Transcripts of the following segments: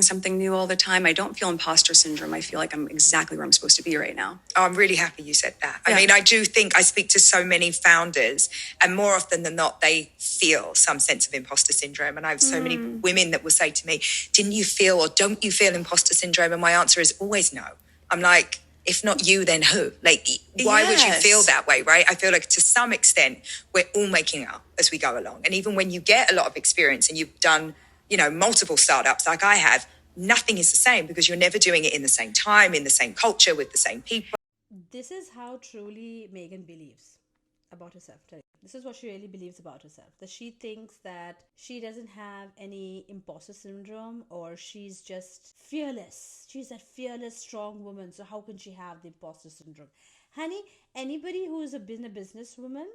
something new all the time. I don't feel imposter syndrome. I feel like I'm exactly where I'm supposed to be right now. Oh, I'm really happy you said that. Yeah. I mean, I do think I speak to so many founders, and more often than not, they feel some sense of imposter syndrome. And I have so many women that will say to me, didn't you feel or don't you feel imposter syndrome? And my answer is always no. I'm like, if not you, then who? Like, why would you feel that way, right? I feel like to some extent, we're all making up as we go along. And even when you get a lot of experience and you've done, multiple startups like I have, nothing is the same because you're never doing it in the same time, in the same culture, with the same people. This is how truly Meghan believes about herself. This is what she really believes about herself. That she thinks that she doesn't have any imposter syndrome, or she's just fearless. She's that fearless, strong woman. So how can she have the imposter syndrome? Honey, anybody who's been a businesswoman,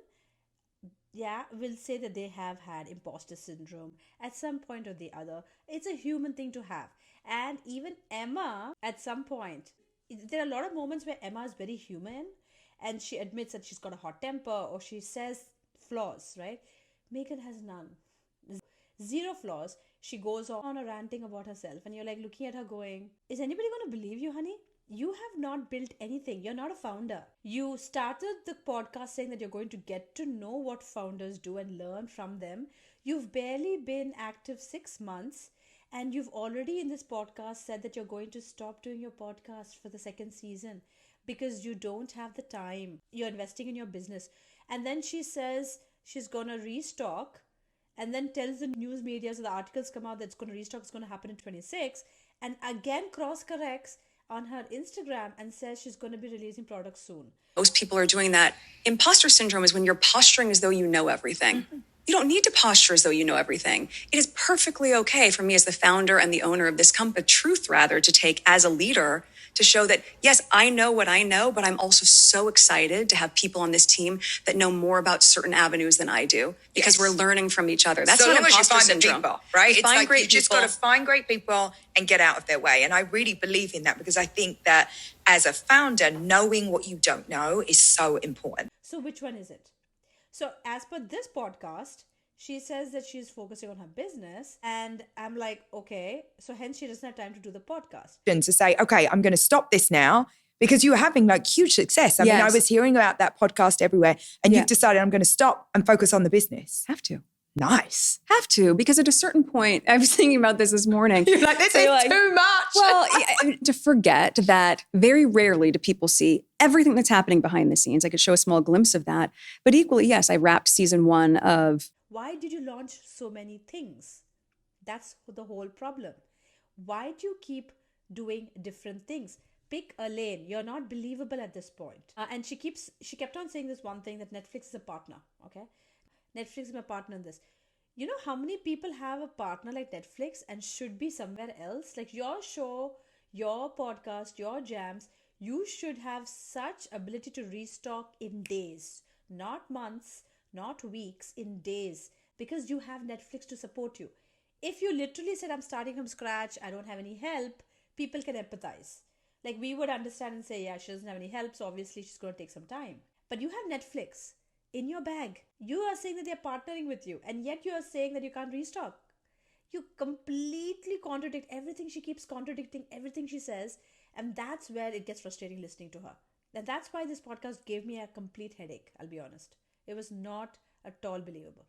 will say that they have had imposter syndrome at some point or the other. It's a human thing to have. And even Emma, at some point, there are a lot of moments where Emma is very human and she admits that she's got a hot temper or she says flaws, right? Meghan has none. Zero flaws. She goes on a ranting about herself and you're like looking at her going, is anybody going to believe you, honey? You have not built anything. You're not a founder. You started the podcast saying that you're going to get to know what founders do and learn from them. You've barely been active 6 months, and you've already in this podcast said that you're going to stop doing your podcast for the second season because you don't have the time. You're investing in your business. And then she says she's going to restock, and then tells the news media, so the articles come out that it's going to restock, it's going to happen in 26, and again cross corrects on her Instagram and says she's going to be releasing products soon. Most people are doing that. Imposter syndrome is when you're posturing as though you know everything. You don't need to posture as though you know everything. It is perfectly okay for me as the founder and the owner of this company, truth rather, to take as a leader to show that, yes, I know what I know, but I'm also so excited to have people on this team that know more about certain avenues than I do because we're learning from each other. That's so not long as you imposter find syndrome. the people, right? It's Find like great you just people. got to find great people and get out of their way. And I really believe in that because I think that as a founder, knowing what you don't know is so important. So which one is it? So as per this podcast, she says that she's focusing on her business, and I'm like, okay, so hence she doesn't have time to do the podcast. To say, okay, I'm going to stop this now because you were having like huge success. I mean, I was hearing about that podcast everywhere, and you've decided I'm going to stop and focus on the business. Have to. Nice. Have to, because at a certain point, I was thinking about this morning. You're like, this is too much. Well, to forget that very rarely do people see everything that's happening behind the scenes. I could show a small glimpse of that. But equally, yes, I wrapped season 1 of... Why did you launch so many things? That's the whole problem. Why do you keep doing different things? Pick a lane. You're not believable at this point. And she kept on saying this one thing, that Netflix is a partner. Okay, Netflix is my partner in this. You know how many people have a partner like Netflix and should be somewhere else? Like your show, your podcast, your jams, you should have such ability to restock in days, not months, not weeks, in days, because you have Netflix to support you. If you literally said, I'm starting from scratch, I don't have any help, people can empathize. Like we would understand and say, yeah, she doesn't have any help, so obviously she's going to take some time. But you have Netflix in your bag. You are saying that they're partnering with you, and yet you are saying that you can't restock. You completely contradict everything. She keeps contradicting everything she says, and that's where it gets frustrating listening to her. And that's why this podcast gave me a complete headache, I'll be honest. It was not at all believable.